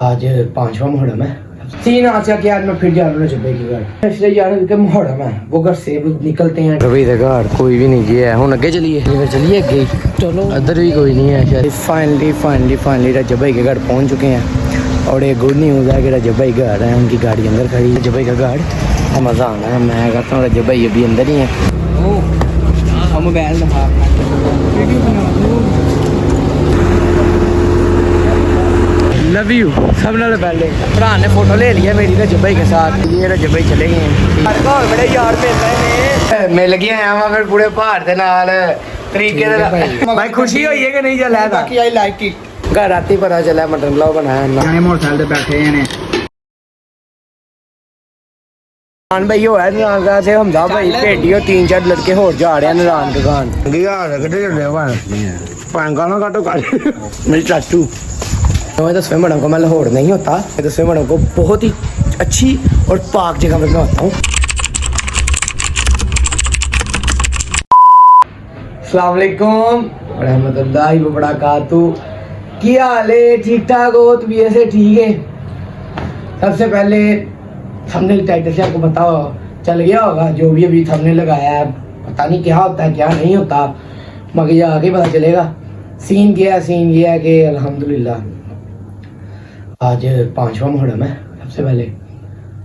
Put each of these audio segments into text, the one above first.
आज 5वां मुहर्रम है। सीन आज का क्या, आज मैं फिर जा रहा हूँ जब्बे की घर। इसलिए जा रहा हूँ क्योंकि मुहर्रम है, वो घर से निकलते हैं। रवि का घर कोई भी नहीं गया है, हम अगे चलिए चलिए अगे, चलो इधर भी कोई नहीं है शायद। फाइनली रजब भाई के घर पहुँच चुके हैं और एक गुड न्यूज़ है कि रजब भाई घर है, उनकी गाड़ी अंदर खड़ी है। रजब भाई का घर मज़ा आना है, मैं कहता हूँ रजब भाई अभी अंदर ही है। मोबाइल लव यू सब नाल पहले भरा ने फोटो ले लिया मेरी रजब भाई के साथ। ये रजब भाई चले गए और बड़े यार मिल गए हैं वहां फिर पूरे पहाड़ के नाल तरीके से। भाई खुशी हुई है कि नहीं चला बाकी आई लाइक इट। घर राती पता चला मटन पुलाव बनाया ना, मोटरसाइकिल पे बैठे हैं भाई हो नारायण से हमजा भाई भेटी और 3-4 लड़के होर जा रहे हैं नारायण के गान गाना काटो मेरी चाचू। तो स्वयं मैडम को मैं लाहौर नहीं होता, मैं तो स्वयं मैडम को बहुत ही अच्छी और पाक जगह पर मैं होता हूँ। अस्सलाम वालेकुम रहमतुल्लाहि व बरकातहू। क्या हाल है? ठीक ठाक हो? तो भी ऐसे ठीक है। सबसे पहले थंबनेल टाइटल से आपको बताओ चल गया होगा, जो भी अभी थंबनेल लगाया है पता नहीं क्या होता है क्या नहीं होता, मगर ये आगे पता चलेगा। सीन ये है कि अल्हम्दुलिल्लाह आज 5वां मुहर्रम है सबसे पहले।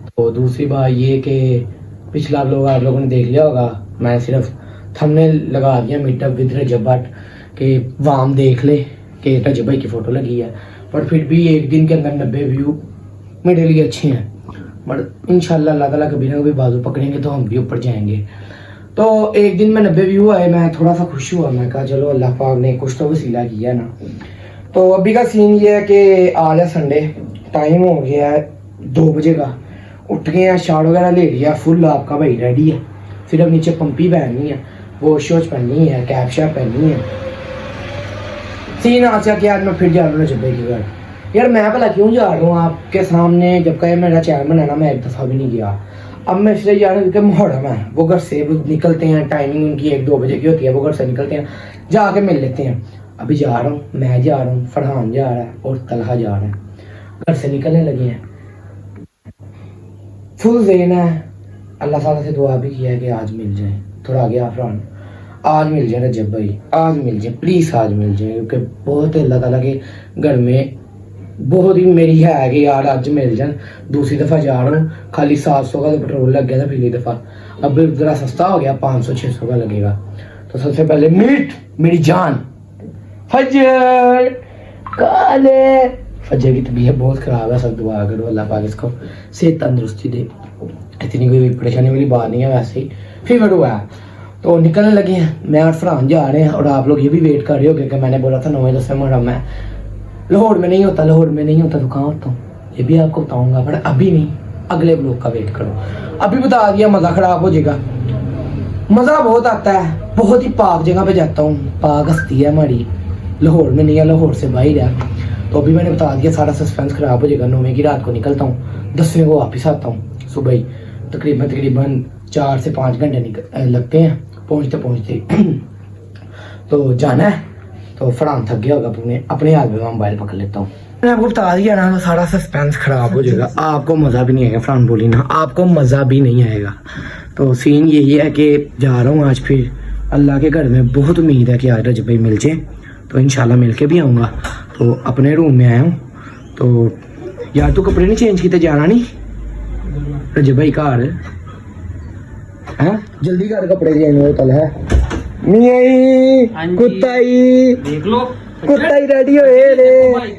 तो दूसरी बात ये कि पिछला लोग आप लोगों ने देख लिया होगा, मैं सिर्फ थंबनेल लगा दिया मीटअप विद रजब भट्ट के वाम देख ले कि रजब भाई की फ़ोटो लगी है, पर फिर भी एक दिन के अंदर 90 व्यू मेरे लिए अच्छे हैं। बट इंशाल्लाह अल्लाह ताला कभी ना कभी बाजू पकड़ेंगे तो हम भी ऊपर जाएंगे। तो एक दिन में 90 व्यू आए, मैं थोड़ा सा खुश हुआ, मैं कहा चलो अल्लाह पाक ने कुछ तो वसीला किया ना। तो अभी का सीन ये है कि आज है संडे, टाइम हो गया है 2 बजे का, उठ गए हैं, शार वगैरह ले लिया फुल, आपका भाई रेडी है, सिर्फ नीचे पंपी पहननी है, वॉश वॉश पहननी है, कैप शैप पहननी है। सीन आज का क्या, आज मैं फिर जा रहा हूँ जब्बे की घर। यार मैं भला क्यों जा रहा हूँ आपके सामने, जब का मेरा चैनल है ना मैं एक दफ़ा भी नहीं गया। अब मैं इसलिए जा रहा हूँ क्योंकि मुहर्रम है, वो घर से निकलते हैं, टाइमिंग उनकी 1-2 बजे की होती है, वो घर से निकलते हैं, जाके मिल लेते हैं। अभी जा रहा हूँ, मैं जा रहा हूँ, फरहान जा रहा है और तलहा जा रहा है, घर से निकलने लगे हैं। फुल ज़हन है, अल्लाह ताला से दुआ भी किया है कि आज मिल जाए, थोड़ा आगे आप फरहान आज मिल जाए रजब भाई, आज मिल जाए प्लीज़, आज मिल जाए, क्योंकि बहुत अल्लाह ताला के घर में बहुत ही मेरी है कि यार आज मिल जाए। दूसरी दफ़ा जा रहा हूँ, खाली 700 का तो पेट्रोल लग गया था पिछली दफ़ा, अब ज़रा सस्ता हो गया, 500-600 का लगेगा। तो सबसे पहले मीट मेरी जान फजर काले, फजर की तबीयत बहुत ख़राब है, सब दुआ करो अल्लाह पाक इसको सेहत तंदुरुस्ती दे, इतनी कोई परेशानी वाली बात नहीं है, वैसे ही फीवर हुआ है। तो निकलने लगे हैं, मैं और फरहान जा रहे हैं और आप लोग ये भी वेट कर रहे हो क्योंकि मैंने बोला था 9-10 मुहर्रम है, लाहौर में नहीं होता तो कहाँ होता हूँ ये भी आपको बताऊँगा, पर अभी नहीं, अगले ब्लॉग का वेट करो। अभी बता दिया मज़ा ख़राब हो जाएगा, मज़ा बहुत आता है, बहुत ही पाक जगह पे जाता हूँ, पाक हस्ती है हमारी, लाहौर में नहीं है, लाहौर से बाहर है। तो अभी मैंने बता दिया, सारा सस्पेंस ख़राब हो जाएगा। 9वें की रात को निकलता हूँ, 10वें को वापस आता हूँ सुबह ही, तकरीबन 4 से 5 घंटे लगते हैं पहुँचते तो जाना है। तो फरहान थक गया होगा, अपने हाथ में मोबाइल पकड़ लेता हूँ। मैंने आपको बता दिया ना, तो सारा सस्पेंस ख़राब हो जाएगा, आपको मज़ा भी नहीं आएगा। फरहान बोली ना, आपको मज़ा भी नहीं आएगा। तो सीन यही है कि जा रहा हूँ आज, फिर अल्लाह के घर में बहुत उम्मीद है कि आज रजब भाई मिल जाए, तो इंशाल्लाह मिल के भी आऊँगा। तो अपने रूम में आया हूँ, तो यार तू कपड़े नहीं चेंज किए, जाना नहीं रजब भाई घर है, जल्दी कर कपड़े चेंज हो तल है कुत्ताई देख लो, कुत्ताई रेडी होए रे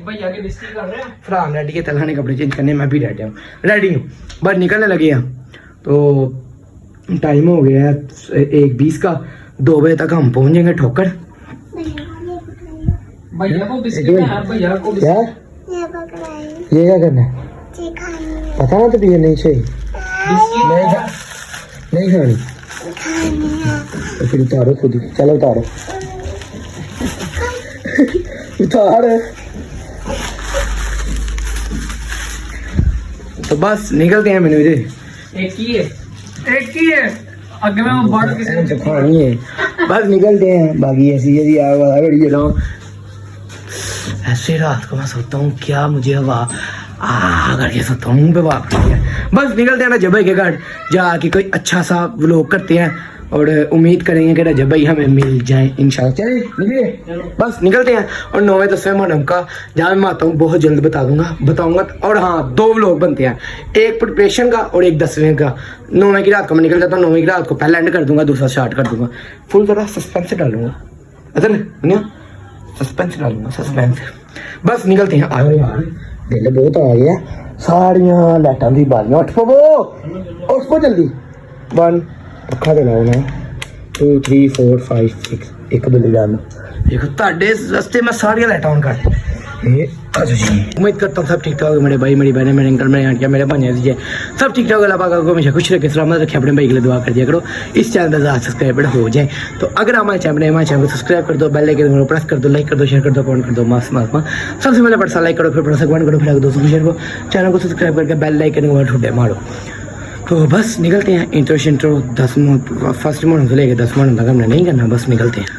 भैया के डिस्ट्रिक्ट कर रहे हैं, फरहान रेडी है, तलहा ने कपड़े चेंज करने, मैं भी रेडी हूँ, बस निकलने लगे हैं। तो टाइम हो गया है 1:20 का, 2 बजे तक हम पहुंच जाएंगे ठोकर। भैया को बिस्किट है, भैया को क्या ये क्या करना है पता ना, तो ये नहीं चाहिए नहीं खानी, तो फिर उतारो खुद ही, चलो उतारो उतार। तो बस निकलते हैं, मैंने एक ही है अगर मैं बात किसी खानी है, बस निकलते हैं। बाकी ऐसी ऐसे रात को मैं सोचता हूँ क्या मुझे हवा करके सोता हूँ पे वापस है। बस निकलते हैं रजब भाई के घर जाके कोई अच्छा सा व्लॉग करते हैं और उम्मीद करेंगे कि रजब भाई हमें मिल जाए इंशाल्लाह। चले निकलिए बस निकलते हैं। और 9वें 10वें मुहर्रम का जहाँ मैं आता हूँ बहुत जल्द बताऊंगा। और हाँ 2 व्लॉग बनते हैं, एक प्रिपरेशन का और एक 10वें का। 9वें की रात को मैं निकल जाता हूँ, 9वें की रात को पहले एंड कर दूंगा, दूसरा स्टार्ट कर दूंगा। फुल तरह सस्पेंस डालूंगा, सस्पेंस डालूंगा, सस्पेंस। बस निकलते हैं। आगे यार दिल बहुत आ गया, सारियां लाइटां दी बालियां उठ पो जल्दी। 1 ਅੱਖਾਂ ਦੇ ਲਾਓ ਨਾ 2 3 4 5 6 ਇੱਕ ਬਿੱਲੀ ਲਾ ਲਓ। देखो ਤੁਹਾਡੇ ਰਸਤੇ में सारियां लाइटां ऑन कर ये आज जी। उम्मीद करता हूँ सब ठीक ठाक हो मेरे भाई, मेरी बहनें, मेरे अंकल, मेरे आंटियाँ, मेरे भांजे जी सब ठीक ठाक। अल्लाह पाक को हमेशा खुश रखे, सलामत रखे, अपने भाई के लिए दुआ कर दिया करो। इस चैनल पर ज़्यादा सब्सक्राइबर हो जाए तो अगर हमारे चैनल को सब्सक्राइब कर दो, बेल आइकन को प्रेस कर दो, लाइक कर दो, शेयर कर दो, कमेंट कर दो। सबसे पहले बड़ा लाइक करो, फिर बड़ा कमेंट करो, फिर दोस्तों को शेयर करो, चैनल को सब्सक्राइब करके बेल आइकन को ठुड्डे मारो। तो बस निकलते हैं। इंट्रो 10 फर्स्ट मोहर्रम से लेकर 10 मोहर्रम तक हमने नहीं करना, बस निकलते हैं।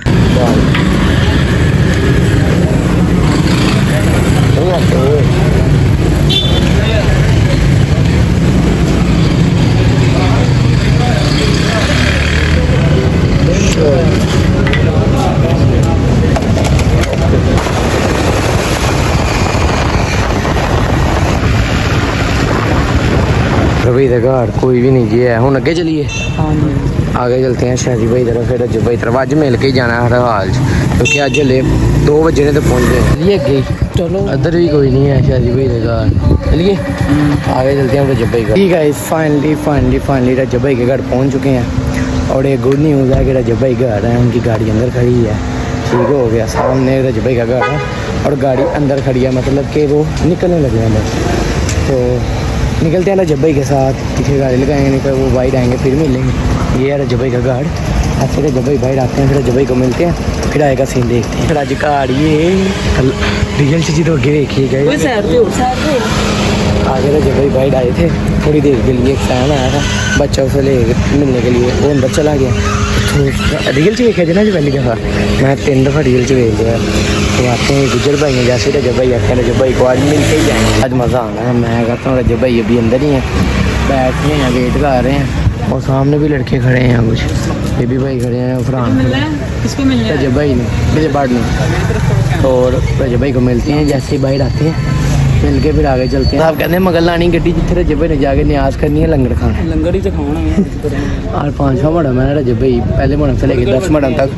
रवि घर कोई भी नहीं गया है, हूँ अगे चलिए। आगे चलते हैं शाहजी भाई तरफ, फिर रजब भाई तरफ। अज मिल के ही जाना हर हाल क्योंकि अज हले 2 बजे ने तो पहुँचे। चलिए अगे चलो, अदर भी कोई नहीं है शाहजी भाई के घर, चलिए आगे चलते हैं रजब भाई का। ठीक है फाइनली रजब भाई के घर पहुँच चुके हैं। और एक गुड न्यूज़ है कि रजब भाई घर है, उनकी गाड़ी अंदर खड़ी है। ठीक हो गया, सामने रजब भाई का घर है और गाड़ी अंदर खड़ी है, मतलब कि वो निकलने लगे हैं बस। तो निकलते हैं रजब भाई के साथ, पीछे गाड़ी लगाएंगे, नहीं तो वो बाहर आएंगे फिर मिलेंगे। ये है रजब भाई का घर। ऐसे रजब भाई बाहर आते हैं, फिर रजब भाई को मिलते हैं, फिर आएगा सीन देखते हैं। फिर आज गाड़ी ये रियल चीज़ तो आगे देखिए गए आगे रजब भाई बाहर आए थे थोड़ी देर के लिए। एक फैन आया था बच्चा, उसे ले मिलने के लिए, वो अंदर चला गया। रियल च देखा ना जी पहली दफ़ा, मैं 3 दफ़ा रियल च देख लिया। तो आते हैं गुजर भाई हैं, जैसे रजब भाई आते हैं रजब भाई को आज मिल के ही जाएंगे। आज मज़ा आना है। मैं कहता हूँ रजब भाई अभी अंदर ही हैं, बैठे हैं, वेट कर रहे हैं। और सामने भी लड़के खड़े हैं, कुछ बेबी भाई खड़े हैं, फरहान रजब भाई ने मुझे बाढ़। और रजब भाई को मिलते हैं, जैसे ही बाहर आते हैं मिल के फिर आगे चलते हैं। आप कहते हैं मगल लानी गड्डी जिथे रजब भाई ने जाके न्याज करनी है, लंगर खाना, लंगर ही तो खाना। और 5वां मुहर्रम है रजब भाई, पहले मुहर्रम से लेकर 10 मुहर्रम तक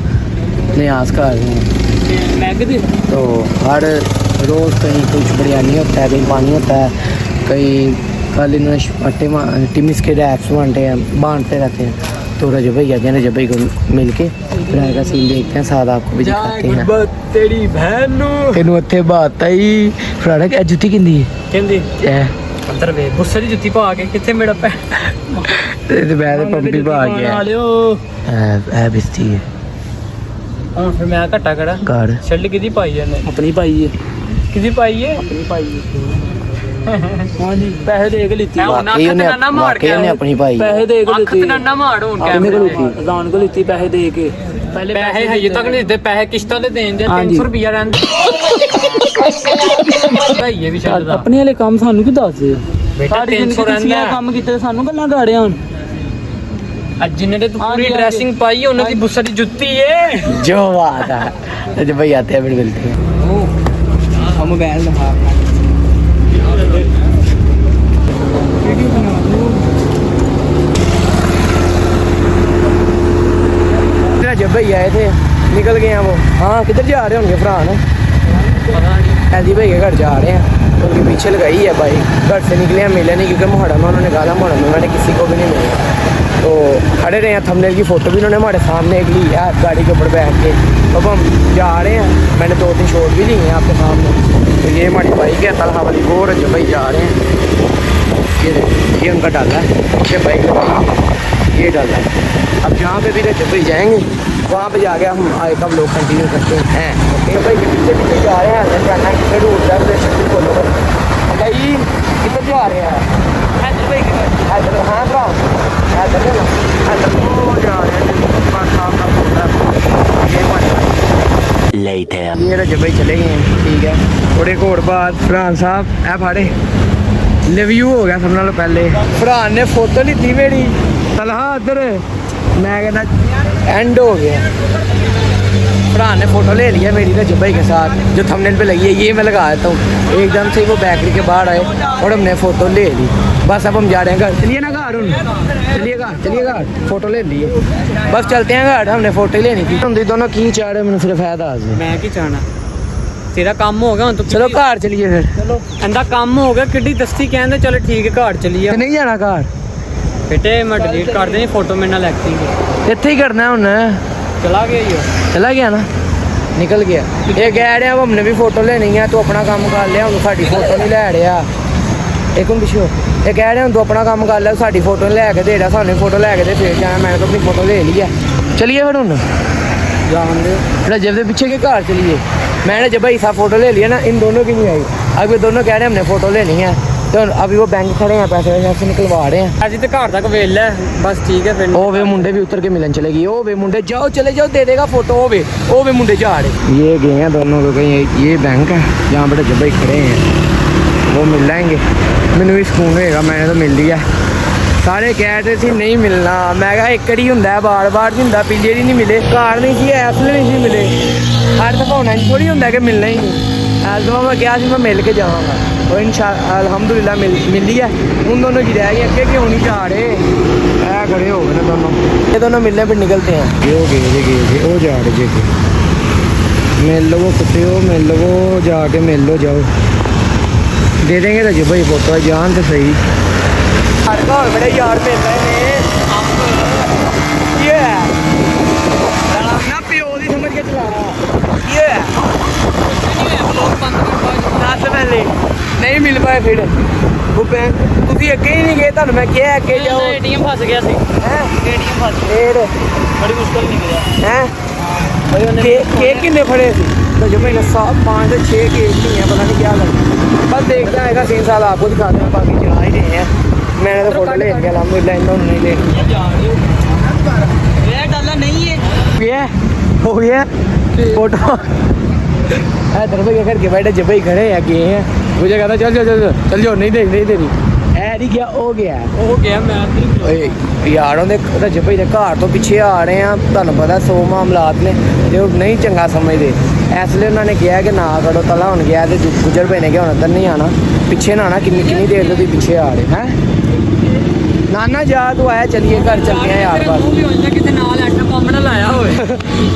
न्याज कर रहे हैं। तो हर रोज़ कहीं कुछ बिरयानी होता है, कहीं पानी होता है, कहीं कल इन्होंने टिमिस के रैप्स बांटते रहते हैं। तो रजब भाई आते हैं, रजब भाई को मिल के फिर आएगा सीन देखते हैं, साथ आपको भी दिखाते हैं। तेरी बहन तेनू उत्थे बात आई फराड़ा क्या जुत्ती किंदी किंदी अंदर वे गुस्से दी जुत्ती पा के किथे मेरा पै ते बैठ पंपी पा के है बिस्ती है। ਹੁਣ ਫਿਰ ਮੈਂ ਘਟਾ ਕੜਾ ਘਰ ਛੱਡ ਕਿਦੀ ਪਾਈ ਜਾਂਦੇ ਆਪਣੀ ਪਾਈ ਹੈ ਕਿਦੀ ਪਾਈ ਹੈ ਆਪਣੀ ਪਾਈ ਹੈ ਹਾਂਜੀ ਪੈਸੇ ਦੇ ਕੇ ਲਿੱਤੀ ਵਾਕਈ ਉਹਨੇ ਆਪਣੀ ਪਾਈ ਪੈਸੇ ਦੇ ਕੇ ਲਿੱਤੀ ਨਾ ਮਾਰ ਹੁਣ ਕੈਮਰੇ ਕੋਲ ਲਿੱਤੀ ਅਜ਼ਾਨ ਕੋਲ ਲਿੱਤੀ ਪੈਸੇ ਦੇ ਕੇ ਪਹਿਲੇ ਪੈਸੇ ਹਜੇ ਤੱਕ ਨਹੀਂ ਦਿੱਤੇ ਪੈਸੇ ਕਿਸ਼ਤਾਂ ਤੇ ਦੇਣ ਦੇ 300 ਰੁਪਿਆ ਰਹਿੰਦੇ ਭਾਈਏ ਵੀ ਛੱਡਦਾ ਆਪਣੇ ਵਾਲੇ ਕੰਮ ਸਾਨੂੰ ਕੀ ਦੱਸ ਦੇ ਬੇਟਾ 300 ਰਹਿੰਦਾ ਕੰਮ ਕੀਤੇ ਸਾਨੂੰ ਗੱਲਾਂ ਗਾੜਿਆਂ ਹੁਣ ਅੱਜ जिन्हें तो पूरी ड्रेसिंग पाई है उन्होंने बुस्सा की जुत्ती है जो बात है। जब भाई आते हैं फिर मिलते हैं। हम बैल जब भाई आए थे निकल गए हैं वो। हाँ किधर जा रहे होंगे भरा ऐसी भाई के घर जा रहे हैं, उनके पीछे लगाई है बाइक। घर से निकले हैं, मिले नहीं क्योंकि मुहर्रम में उन्होंने कहा था मुहर्रम में मैंने किसी को भी नहीं मिला। तो खड़े रहे हैं, थंबनेल की फ़ोटो भी उन्होंने हमारे सामने एक ली है गाड़ी के ऊपर बैठ के। अब हम जा रहे हैं, मैंने 2-3 शॉट भी ली हैं आपके सामने। तो ये हमारी बाइक है तलहा वाली, वो रजब भाई जा रहे हैं। ये उनका डाला है, ये बाइक लगाई, ये डाला है। अब जहाँ पे भी रजब भाई जाएंगे वहाँ पे जाके हम आगे का लोग कंटिन्यू करते हैं। रजब भाई के पीछे पीछे जा रहे हैं, अंदर जाना है कितने रोड है बोलो भाई किधर जा रहे हैं हैदर भाई के घर। हैदर हाँ भरा हैदर है ना, हैदर वो जा रहे हैं। ये रजब भाई चले गए हैं, ठीक है। थोड़े को और बाद फरहान साहब ऐ फाड़े रिव्यू हो गया सब नालों पहले भरा ने फोटो लीती मेरी तलहा उधर मैं कहना एंड हो गया भरा ने फोटो ले लिया मेरी रजब भाई के साथ जो थंबनेल पे लगी है ये मैं लगा देता हूँ एकदम से वो बेकरी के बाहर आए और हमने फ़ोटो ले ली बस अब हम जा रहे हैं घर चलिए ना घर चलिए घर फ़ोटो ले लिए बस चलते हैं घर हमने फ़ोटो ही लेनी थी हम दोनों की चाह रहे मैंने सिर्फ फायदा मैं की चाहना तेरा काम हो गया तो चलो घर चलिए फिर चलो इंदा काम हो गया किड्डी दस्ती कहते चलो ठीक है घर चलिए नहीं जाना घर बेटे मैं डिलीट कर देनी फोटो मेरे नाल एक्टिंग इत्थे ही करना है हुन चला गया ये चला गया ना निकल गया ये कह रहे हमने भी फोटो लेनी है तू अपना काम कर लिया साड़ी फोटो नहीं लै रहा एक हम पिछो ये कह रहे तू अपना काम कर लिया साड़ी फोटो नहीं लैके दे रहा सानू फोटो लैके दे फिर जाना मैंने तो अपनी फोटो ले ली है चलिए फिर हुन जान दे रजब के पीछे के घर चलिए मैंने जब भाई साहब फोटो ले लिया ना इन दोनों की नहीं आई अभी दोनों कह रहे हैं हमने फोटो लेनी है तो अभी वो बैंक खड़े हैं पैसे वैसे निकलवा रहे हैं अजी तो घर तक वेल है बस ठीक है फिर ओ वे मुंडे भी उतर के मिलन चलेगी ओ वे मुंडे जाओ चले जाओ दे देगा फोटो ओ वे मुंडे जा रहे ये गए हैं दोनों को कहीं ये बैंक है जहाँ बड़े जब भाई खड़े हैं वो मिल जाएंगे मैंने भी सुकून होएगा मैंने तो मिल लिया सारे कह रहे थे नहीं मिलना मैं कहा एक ही होंगे बार बार नहीं होंगे पिछले नहीं मिले घर नहीं सी ऐसले नहीं सी मिले हर दफा होना थोड़ी होंगे कि मिलना ही नहीं ऐस दफा मैं क्या मैं मिल के जाऊँगा और अल्हम्दुलिल्लाह मिली है उन दोनों की रह गई अगे क्यों नहीं जा रहे खड़े हो गए ना दोनों ये दोनों मिलने फिर निकलते हैं ये हो गए वो जा रहे जे मिल लो कुत्ते हो मिल लो जाके मिल लो जाओ दे देंगे रजब भाई फोटो जान तो सही बड़े यार मिल रहे हैं प्यो की समझ के चलाना पहले नहीं मिल पाए फिर वो बैंक तुम अगे ही नहीं गए तुम मैं क्या अगे जाओ एटीएम फस गया सी एटीएम फस फिर बड़ी मुश्किल निकलिया हैं केक किन्ने फड़े थे तो जो मैंने 5 से 6 केक नहीं है पता नहीं क्या लगता बस देखते हैं सीन साल आपको दिखाते हैं बाकी चला ही रहे हैं मैंने तो फोटो ले लिया अलहमदुलिल्लाह इन्होंने नहीं ले डाला नहीं है हो गया फोटो इधर भैया घर के बैठे जब भाई खड़े हैं गए हैं मुझे कहता चल जाओ नहीं देनी नहीं गया हो गया मैं यार रजब भाई घर तो पिछे आ रहे हैं तुहानू पता 100 मामलात ने जो नहीं चंगा समझते इसलिए उन्होंने कहा कि ना करो तला हुन गया तो गुजर पे ने क्या हुन इधर नहीं आना पिछे ना आना कितनी देर तो पिछे आ रहे हैं नाना जा तू आया चलिए घर चलते हैं यार बस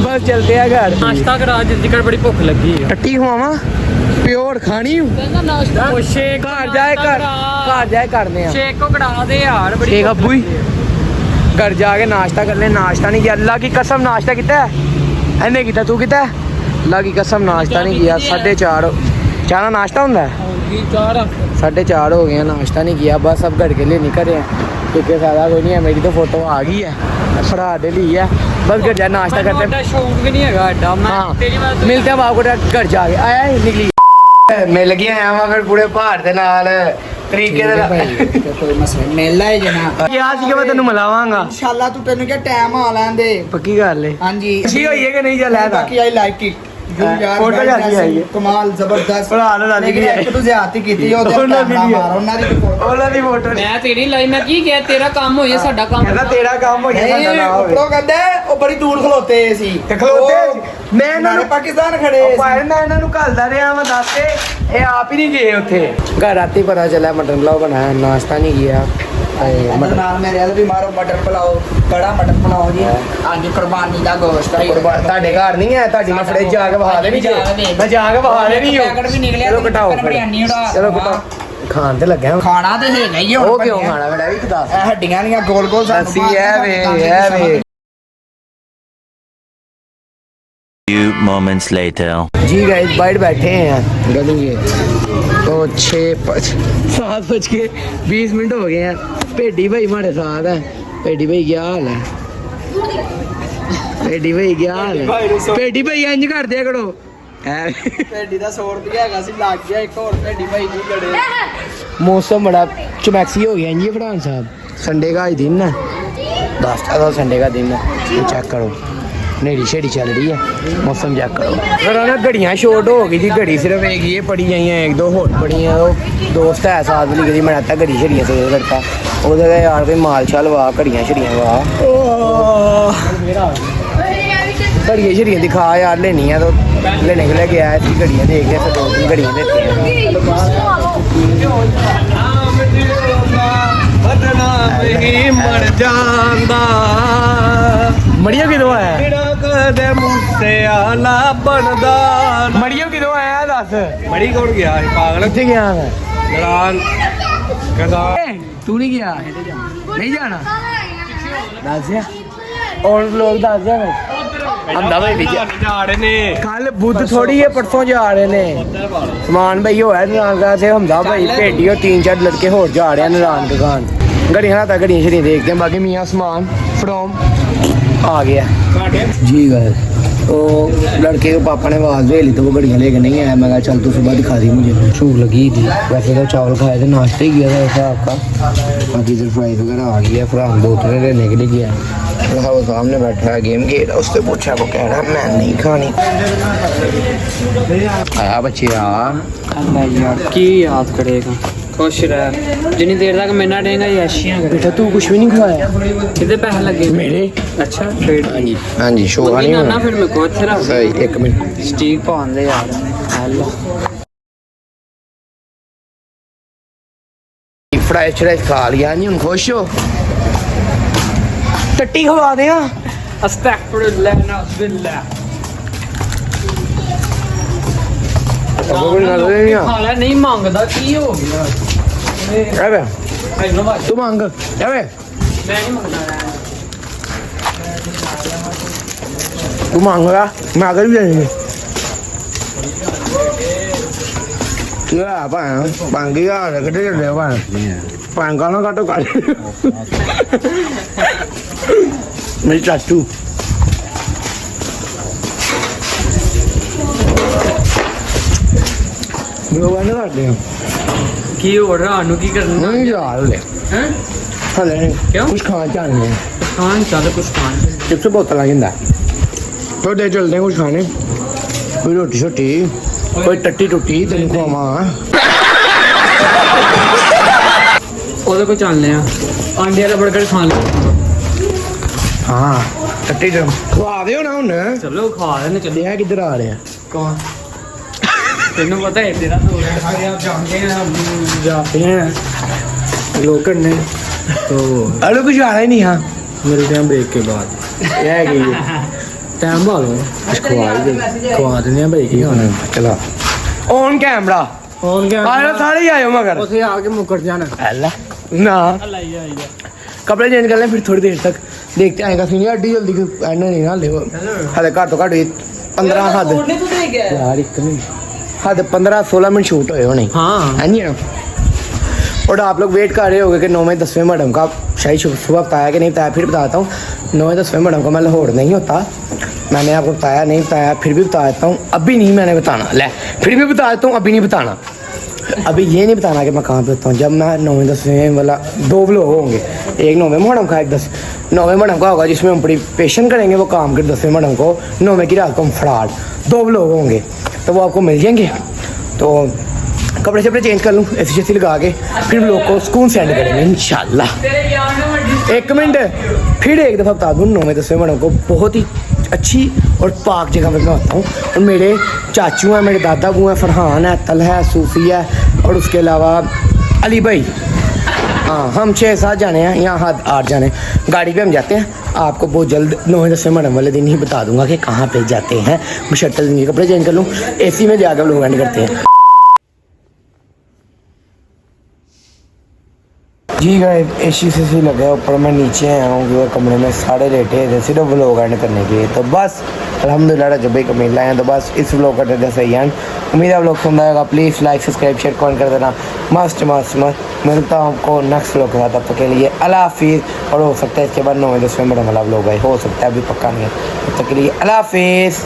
बस चलते हैं घर नाश्ता करा जल्दी कर बड़ी भुख लगी है टट्टी खुआवा प्योर खानी शेक घर जाए करने शेक को करा दे यार शेक अबू ही घर जाके नाश्ता करने नाश्ता नहीं किया अल्लाह की कसम नाश्ता किया इन्हें किया तू किया अल्लाह की कसम नाश्ता नहीं किया 4:30 चारा नाश्ता होंगे 4:30 हो गए नाश्ता नहीं किया बस अब घर के लिए निकल रहे हैं क्योंकि ज़्यादा कोई नहीं है मेरी तो फोटो आ गई है फरा दे ली है बस घर जाए नाश्ता करते हैं मिलते हैं आपको घर जाके आया ही निकली मिल गया वहाँ फिर पूरे पहाड़ के नाल तरीके मेला है जना क्या सी मैं तेन मिलावांगा इंशाल्लाह तू तेन क्या टाइम आ लेंदे पक्की गल है हां जी अच्छी होई है कि नहीं चल है बाकी आई लाइक इट फोटो जाती है कमाल जबरदस्त बड़ा आनंद आती है एक तो ज्यादती कीती ओदे कैमरा मारो ਉਹਨਾਂ ਦੀ फोटो मैं तेरी लाई मैं की किया तेरा काम हो ये साडा काम कहना तेरा काम हो गया साडा ना होवे ਉੱਪਰੋਂ ਕਹਿੰਦੇ ਉਹ ਬੜੀ ਦੂਰ ਖਲੋਤੇ ਸੀ ਤੇ ਖਲੋਤੇ ਮੈਂ ਇਹਨਾਂ ਨੂੰ ਪਾਕਿਸਤਾਨ ਖੜੇ ਭਾਈ ਮੈਂ ਇਹਨਾਂ ਨੂੰ ਘੱਲਦਾ ਰਿਹਾ ਮੈਂ ਦੱਸਦੇ ਇਹ ਆਪ ਹੀ ਨਹੀਂ ਗਏ ਉੱਥੇ ਘਰ ਰਾਤੀ ਪਤਾ ਚੱਲਿਆ ਮਟਨ ਪਲਾਓ ਬਣਾਇਆ ਨਾਸ਼ਤਾ ਨਹੀਂ ਗਿਆ ਮਟਨ ਨਾਲ ਮੇਰੇ ਨਾਲ ਵੀ ਮਾਰੋ ਮਟਨ ਪਲਾਓ ਕੜਾ ਮਟਨ ਪਲਾਓ ਜੀ ਅੱਜ ਕੁਰਬਾਨੀ ਦਾ ਗੋਸ਼ਤ ਹੈ ਤੁਹਾਡੇ ਘਰ ਨਹੀਂ ਹੈ ਤੁਹਾਡੀ ਮੈਂ ਫੜੇ ਜਾ ਕੇ ਵਹਾ ਦੇਣੀ ਮੈਂ ਜਾ ਕੇ ਵਹਾ ਦੇਣੀ ਪੈਕਟ ਵੀ ਨਿਕਲਿਆ ਚਲੋ ਘਟਾਓ ਚਲੋ ਘਟਾਓ ਖਾਣ ਤੇ ਲੱਗਿਆ ਖਾਣਾ ਤੇ ਹੈਗਾ ਹੀ ਉਹ ਕਿਉਂ ਖਾਣਾ ਬੜਾ ਵੀ ਦੱਸ ਇਹ ਹੱਡੀਆਂ ਦੀਆਂ ਗੋਲ ਗੋਲ ਦੱਸੀ ਐ ਵੇ Few moments later. जी गाइस बाइट बैठे हैं गली के तो 7:20 हो गए हैं भेड़ी भाई हमारे साथ है भेड़ी भाई क्या हाल है भेड़ी भाई क्या हाल है भेड़ी भाई इंज कर दिया करो ਭੇਡੀ ਦਾ 100 ਰੁਪਏ ਹੈਗਾ ਸੀ ਲੱਗ ਗਿਆ ਇੱਕ ਹੋਰ ਭੇਡੀ ਭਾਈ ਨੂੰ ਗੜੇ मौसम बड़ा चमैक्सी हो गया जी फरहान साहब संडे का आज दिन है 10 संडे का दिन है चेक करो नेड़ी शेड़ी चल रही है मौसम चेक करो फिर ना घड़ियाँ शॉर्ट हो गई थी घड़ी सिर्फ एक ये पड़ी आई हैं एक दो होर पड़ी हैं वो दोस्त है साथ वाली घड़ी मैं आता घड़ी शड़ियाँ से लड़का उधर यार कोई माल शाल वाह घड़ियाँ शड़ियाँ वाह घड़ियाँ शड़ियाँ दिखा यार लेनी है तो लेने के लिए गया है इसकी घड़ियाँ देख के फिर 2-3 घड़ियाँ देती हैं मर जांदा मड़ियो की दुआ है कदे मुझसे आला बनदा मड़ियो की दुआ है दस मड़ी कौन गया पागल कितने गया है लड़ान कदा तू नहीं गया नहीं जाना दस और लोग दस कल बुध थोड़ी है परसों जा रहे ने समान भाई होया नारायण से हमदा भाई भेड़ी और 3-4 लड़के होर जा रहे हैं नारायण दुकान घड़ियां ना घड़ियां शड़ियां देखते हैं बाकी मियाँ सामान फ्रॉम आ गया जी गाइस तो लड़के के पापा ने आवाज़ दे ली तो वो घड़ियाँ लेके नहीं आया मैं कहा चल तू सुबह दिखा दी मुझे भूख लगी थी वैसे तो चावल खाए थे नाश्ते ही किया था ऐसा आपका बाकी इधर फ्राइज वगैरह आ गया फिर हम बोतलें लेने के लिए गया वो सामने बैठा है गेम खेल रहा उससे पूछा वो कह रहा मैं नहीं खानी आया बच्चे यार की याद करेगा खुश रह जितनी देर तक मैं ना देगा ये अशियाँ बेटा तू कुछ भी नहीं खाया कितने पैसे लगे मेरे अच्छा फिर हाँ जी शो नहीं ना फिर मैं को अच्छा सही 1 मिनट स्टीक पान दे यार हेलो फ्राइज श्राइज खा लिया नहीं हम खुश हो टट्टी खवा दे अस्तगफिरुल्लाह नज़बिल्लाह खाला नहीं मांगदा की हो गया तू मांग मैं नहीं मांगना तू मांगेगा मैं आकर भी देंगे क्या पान की यार कितने चल रहे पान का ना काटो काट मेरी चाचू की हो रहा अनु की करना नहीं यार ले हैं हले क्यों? कुछ खाना चाहते हैं खान चल कुछ खान चिप्स बोतल आ जिंदा तो दे चलते हैं कुछ खाने कोई रोटी शोटी कोई टट्टी टुट्टी तेन खुआवा ਉਹਦੇ ਕੋ ਚੱਲਨੇ ਆ ਆਂਡੇ ਵਾਲਾ 버ਗਰ ਖਾਣ ਲੈ हाँ टट्टी खुआ दे ना हुन ਚਲੋ ਖਾ ਲੈਣੇ ਚੱਲੇ देखा किधर आ रहे हैं ਕੌਣ ਤੈਨੂੰ ਪਤਾ ਹੈ ਤੇਰਾ तो सारे आप जानते हैं जाते हैं लोग करने तो अरे कुछ आ रहा ही नहीं हाँ मिलते हैं ब्रेक के बाद यह की टाइम भालो कुछ खुआ ही दे ਖਵਾ ਦਿੰਦੇ ਆ ਭਾਈ ਕੀ ਖਾਣਾ चला ऑन कैमरा ਫੋਨ ਗਿਆ आयो सारे ही आयो मगर ਉੱਥੇ ਆ ਕੇ ਮੁੱਕਰ ਜਾਣਾ अल्लाह ना कपड़े चेंज कर लें फिर थोड़ी देर तक देखते आएगा सीनियर अड्डी जल्दी एंड नहीं ना ले हले घट तो घट 15 हद यार एक मिनट हद 15-16 मिनट शूट हुए होने हाँ है नहीं ना और आप लोग वेट कर रहे होगे कि 9वें-10वें मैडम का शायद सुबह बताया कि नहीं बताया फिर बताता हूँ 9वें-10वें मैडम का मैं लाहौर नहीं होता मैंने आपको बताया नहीं बताया फिर भी बता देता हूँ अभी नहीं मैंने बताना ले फिर भी बता देता हूँ अभी नहीं बताना अभी ये नहीं बताना कि मैं कहाँ पे होता हूँ जब मैं 9वें-10वें वाला 2 व्लॉग होंगे एक 9वें मैडम का एक 9वें मैडम का होगा जिसमें हम प्रिपरेशन करेंगे वो काम कर 10वें मैडम को 9वें की रात को हम फराड 2 व्लॉग होंगे तो वो आपको मिल जाएंगे तो कपड़े शपड़े चेंज कर लूँ ऐसी लगा के फिर लोग को स्कूल सेंड करेंगे इंशाल्लाह 1 मिनट फिर एक दफ़ा बता दूँ 9वें-10वें मैडम को बहुत ही अच्छी और पाक जगह पर मैं आता हूँ और मेरे चाचू हैं मेरे दादा बू हैं फरहान है तल है सूफी है और उसके अलावा अली भाई हाँ हम 6-7 जाने हैं यहाँ 8 जाने गाड़ी पे हम जाते हैं आपको बहुत जल्द 9-10 मैडम वाले दिन ही बता दूंगा कि कहाँ पे जाते हैं मैं शटल दिन के कपड़े चेंज कर लूँ एसी में जाकर लोग एंड करते हैं जी गए एसी से लगा ऊपर मैं नीचे आया हूँ क्योंकि कमरे में सारे लेटे थे सिर्फ व्लॉग एंड करने के लिए तो बस अल्हम्दुलिल्लाह जब भी कमेंट लाए हैं तो बस इस व्लॉग का जैसे ही एंड उम्मीद है आप लोग पसंद आएगा please like subscribe share comment कर देना मस्त मिलता हूँ आपको नेक्स्ट व्लॉग के साथ तब तक के लिए अल्लाह हाफिज़ और हो सकता है इसके बाद 9वें-10वें मैडम वाला व्लॉग है हो सकता है अभी पक्का नहीं है तब तक के लिए अल्लाह हाफिज़।